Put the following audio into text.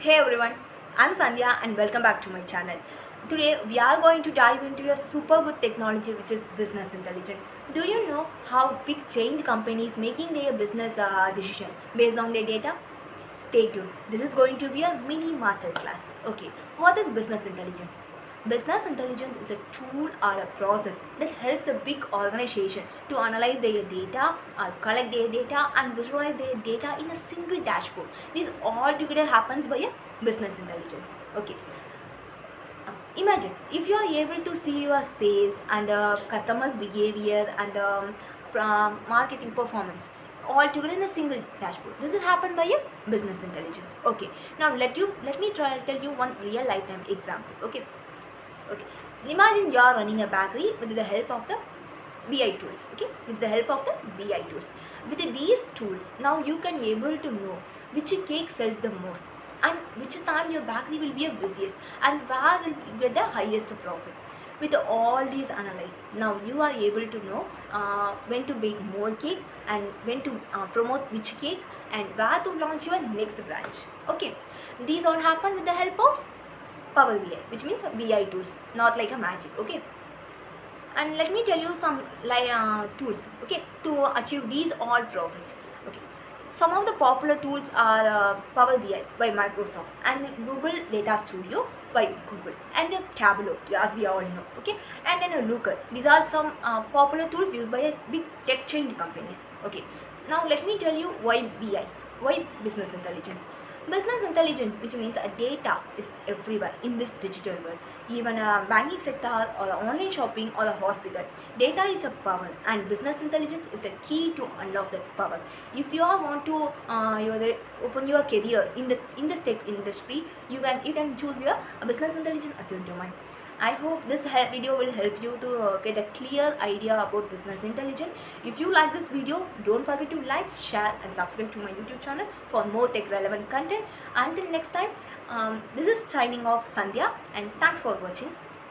Hey everyone, I'm Sandhya and welcome back to my channel. Today we are going to dive into a super good technology which is business intelligence. Do you know how big chain companies making their business decision based on their data? Stay tuned. This is going to be a mini masterclass. Okay, what is business intelligence? Business intelligence is a tool or a process that helps a big organization to analyze their data or collect their data and visualize their data in a single dashboard. This all together happens by a business intelligence. Okay. Imagine if you are able to see your sales and the customers' behavior and the marketing performance all together in a single dashboard. This is happen by a business intelligence. Okay. Now let me tell you one real lifetime example. Okay. Okay, imagine you are running a bakery with the help of the BI tools. Okay, with the help of the BI tools. With these tools, now you can able to know which cake sells the most and which time your bakery will be a busiest and where will you get the highest profit. With all these analyze, now you are able to know when to bake more cake and when to promote which cake and where to launch your next branch. Okay, these all happen with the help of Power BI, which means BI tools, not like a magic. Okay, and let me tell you some like tools. Okay, to achieve these all profits. Okay, some of the popular tools are Power BI by Microsoft and Google Data Studio by Google and Tableau, as we all know. Okay, and then Looker. These are some popular tools used by a big tech chain companies. Okay, now let me tell you why BI, why business intelligence. Business intelligence, which means data, is everywhere in this digital world. Even a banking sector or a online shopping or a hospital, data is a power, and business intelligence is the key to unlock that power. If you all want to open your career in the tech industry, you can choose your business intelligence as your domain. I hope this video will help you to get a clear idea about business intelligence. If you like this video, don't forget to like, share and subscribe to my YouTube channel for more tech relevant content. Until next time, this is signing off Sandhya and thanks for watching.